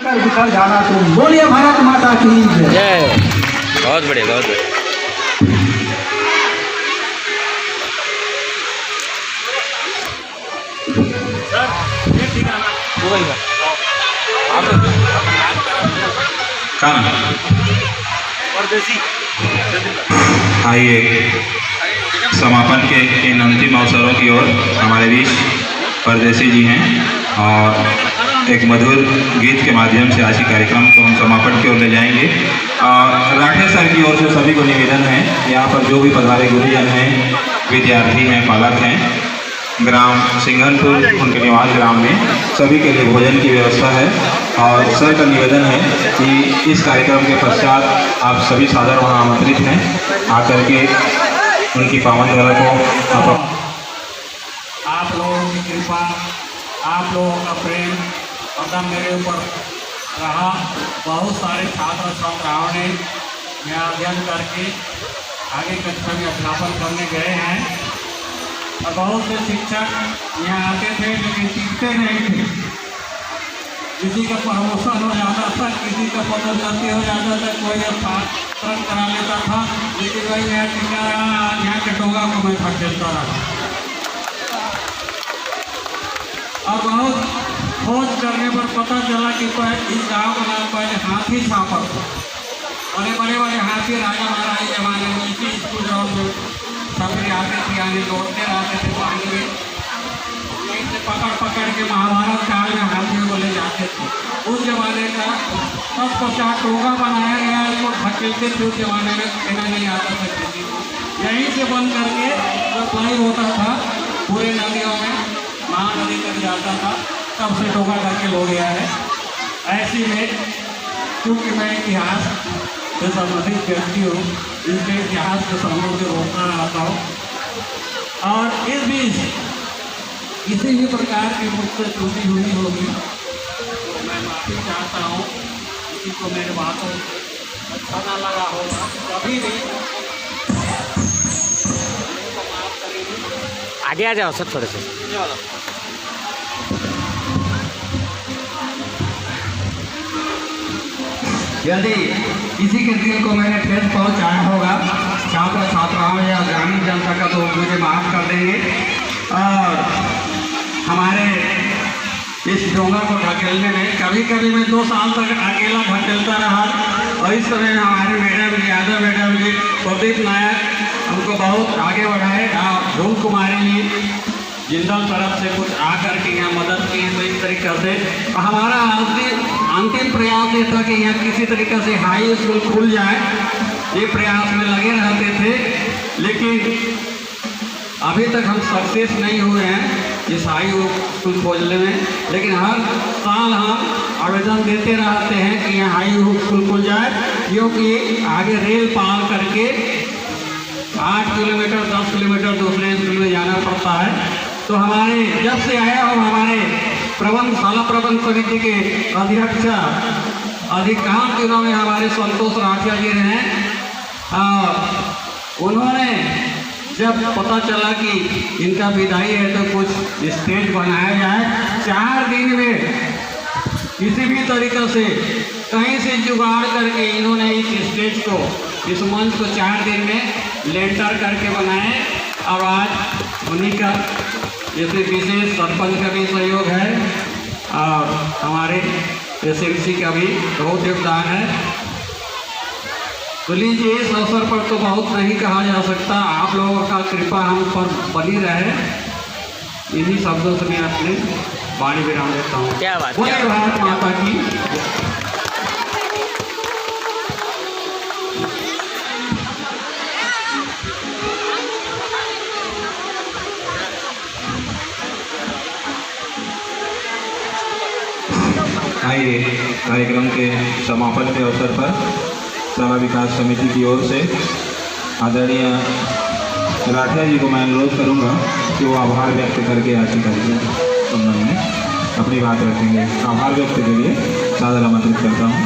बिखर जाना तुम। बोलिए भारत माता की जय। बहुत बढ़िया, बहुत बढ़िया। आइए समापन के इन अंतिम अवसरों की ओर हमारे बीच परदेसी जी हैं और एक मधुर गीत के माध्यम से आज के कार्यक्रम को हम समापन की ओर ले जाएंगे। और राठे सर की ओर से सभी को निवेदन है, यहाँ पर जो भी पधारे गुरुजन हैं, विद्यार्थी हैं, पालक हैं, ग्राम सिंघनपुर उनके निवास ग्राम में सभी के लिए भोजन की व्यवस्था है। और सर का निवेदन है कि इस कार्यक्रम के पश्चात आप सभी सादर वहाँ आमंत्रित हैं, आकर के उनकी पावन धरा को आप लोगों की कृपा, आप लोगों का प्रेम एकदम मेरे ऊपर रहा। बहुत सारे छात्र छात्राओं ने यहाँ अध्ययन करके आगे कक्षा में अध्यापन करने गए हैं और बहुत से शिक्षक यहाँ आते थे लेकिन टिकते नहीं थे। किसी का प्रमोशन हो जाता था, किसी का पदोन्नति हो जाता था, कोई स्थानांतरण करा लेता था, लेकिन वही यहाँ टिका रहा। यहाँ के टोगा को मैं खरीदता रहा और बहुत खोज करने पर पता चला कि इस गाँव का नाम पहले हाथी छापर था। बड़े बड़े बड़े हाथी राजा महाराज जमाने में इसी स्कूल ग्राउंड में सफरी आते थे, यानी दौड़ते रहते थे पानी में, यहीं से पकड़ पकड़ के महाभारत काल में हाथियों को ले जाते थे। उस जमाने का 50 टोगा बनाया गया, इसको धकेलते थे। उस जमाने में कहना नहीं आता था किसी को, यहीं से बंद करके सप्लाई होता था पूरे नदियों में, महानदी तक जाता था, तब से टोगा धकेल हो गया है। ऐसी में क्योंकि मैं इतिहास से संबंधित व्यक्ति हूँ, इसके इतिहास के संबंध से रोकना रहता हूँ और इस बीच किसी भी प्रकार की मुझसे त्रुटि हुई होगी तो मैं माफ़ी चाहता हूँ। किसी को मेरे बातों अच्छा ना लगा होगा, कभी भी माफ़ करेंगे। आगे आ जाओ सर थोड़े से। यदि किसी के दिल को मैंने ठेस पहुंचाया होगा छात्र छात्राओं या ग्रामीण जनता का, तो मुझे माफ़ कर देंगे। और हमारे इस डोंगा को ढकेलने में कभी कभी मैं 2 साल तक अकेला ढकेलता रहा और इस समय हमारे मैडम जी, यादव मैडम जी, प्रदीप नायक हमको बहुत आगे बढ़ाए। धूम कुमारी जी जिंदल तरफ से कुछ आकर के यहाँ मदद की, तो इस तरीके से हमारा अंतिम प्रयास ये था कि यहाँ किसी तरीके से हाई स्कूल खुल जाए। ये प्रयास में लगे रहते थे, लेकिन अभी तक हम सक्सेस नहीं हुए हैं इस हाई स्कूल खोलने में। लेकिन हर साल हम आवेदन देते रहते हैं कि यहाँ हाई स्कूल खुल जाए, क्योंकि आगे रेल पार करके 8 किलोमीटर 10 किलोमीटर दूसरे स्कूल में जाना पड़ता है। तो हमारे जब से आया हो हमारे शाला प्रबंध समिति के अध्यक्ष अधिकांश दिनों में हमारे संतोष राठिया जी रहे। उन्होंने जब पता चला कि इनका विदाई है तो कुछ स्टेज बनाया जाए, 4 दिन में किसी भी तरीक़े से कहीं से जुगाड़ करके इन्होंने इस स्टेज को, इस मंच को 4 दिन में लेंटर करके बनाए। और आज उन्हीं का जैसे विशेष सरपंच का भी सहयोग है और हमारे एसएमसी का भी बहुत योगदान है। तो लीजिए, इस अवसर पर तो बहुत नहीं कहा जा सकता, आप लोगों का कृपा हम पर बनी रहे। इन्हीं शब्दों से मैं अपने वाणी विराम देता हूँ। क्या बात, बोलिए भारत माता की। आइए कार्यक्रम के समापन के अवसर पर शाला विकास समिति की ओर से आदरणीय राठिया जी को मैं अनुरोध करूंगा कि वो आभार व्यक्त करके आज के कार्यक्रम संबंध में अपनी बात रखेंगे। आभार व्यक्त के लिए सादर आमंत्रित करता हूँ।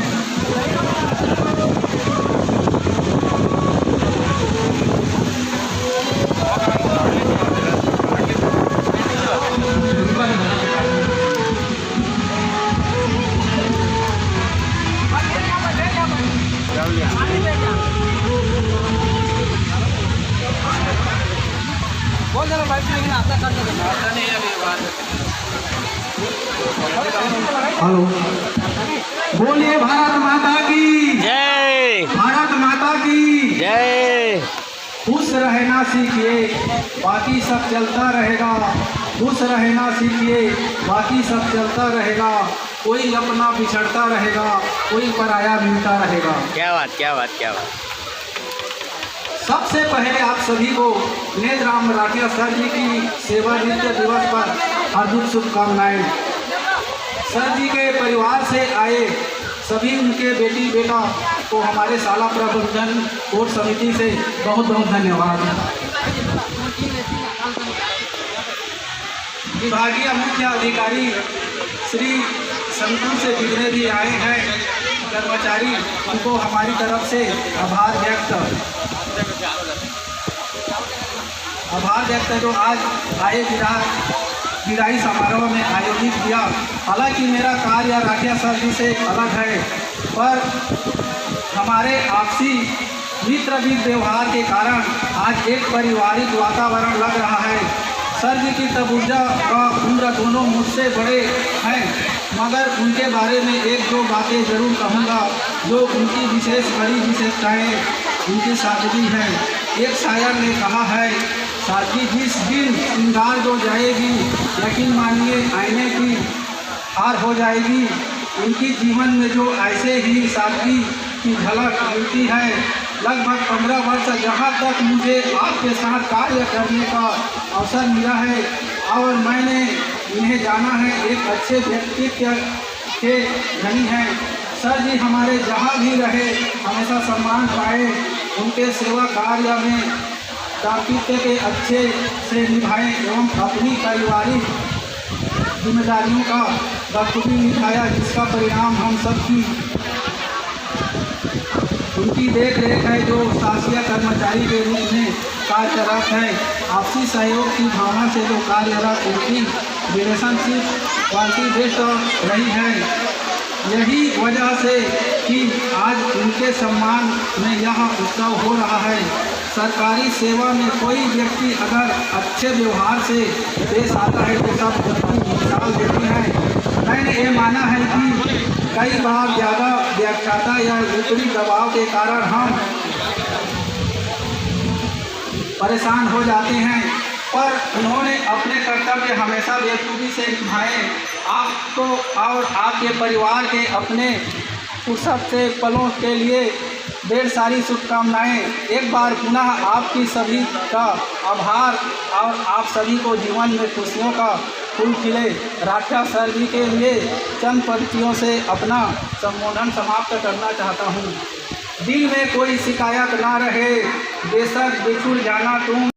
हेलो, बोलिए भारत माता की, जय भारत माता की। जय। खुश रहना सीखिए, बाकी सब चलता रहेगा। खुश रहना सीखिए, बाकी सब चलता रहेगा। कोई अपना बिछड़ता रहेगा, कोई पराया मिलता रहेगा। क्या बात, क्या बात, क्या बात। सबसे पहले आप सभी को नेत्राम राठिया सर जी की सेवा नृत्य दिवस पर हार्दिक शुभकामनाएं। सर जी के परिवार से आए सभी उनके बेटी बेटा को हमारे शाला प्रबंधन कोर समिति से बहुत बहुत धन्यवाद। विभागीय मुख्य अधिकारी श्री संकुल से जितने भी आए हैं कर्मचारी, उनको हमारी तरफ से आभार व्यक्त जो आज आए विदाई समारोह में आयोजित किया। हालांकि मेरा कार्य राठिया सर जी से अलग है, पर हमारे आपसी मित्रवत व्यवहार के कारण आज एक पारिवारिक वातावरण लग रहा है। सर जी की तबुर्जा का उम्र दोनों मुझसे बड़े हैं, मगर उनके बारे में एक दो बातें ज़रूर कहूँगा जो उनकी बड़ी विशेषताएँ उनकी सादगी हैं। एक शायर ने कहा है, सादगी जिस दिन श्रृंगार जो जाएगी, यकीन मानिए आईने की हार हो जाएगी। उनकी जीवन में जो ऐसे ही सादगी की झलक मिलती है। लगभग 15 वर्ष जहाँ तक मुझे आपके साथ कार्य करने का अवसर मिला है और मैंने इन्हें जाना है, एक अच्छे व्यक्तित्व के धनी हैं। सर जी हमारे जहाँ भी रहे हमेशा सम्मान पाए। उनके सेवा कार्य में दायित्व के अच्छे से निभाएं एवं अपनी पारिवारिक जिम्मेदारियों का बखूबी निभाया, जिसका परिणाम हम सब की उनकी देख रेख है, जो शासकीय कर्मचारी के रूप में कार्यरत है। आपसी सहयोग की भावना से जो कार्यरत उनकी रिलेशनशिप क्वालिटी बेस्ट रही है। यही वजह से कि आज उनके सम्मान में यह उत्सव हो रहा है। सरकारी सेवा में कोई व्यक्ति अगर अच्छे व्यवहार से पेश आता है तो सब व्यक्ति मिसाल देती है। मैंने ये माना है कि कई बार ज़्यादा व्याख्याता या विपरीत दबाव के कारण हम परेशान हो जाते हैं, पर उन्होंने अपने कर्तव्य हमेशा बेखूबी से निभाए। आपको और आपके परिवार के अपने फुर्सत से पलों के लिए ढेर सारी शुभकामनाएँ। एक बार पुनः आपकी सभी का आभार और आप सभी को जीवन में खुशियों का फूल खिले। राठिया सर जी के लिए चंद पंक्तियों से अपना संबोधन समाप्त करना चाहता हूँ। दिल में कोई शिकायत ना रहे, बेशक बिछुड़ जाना तुम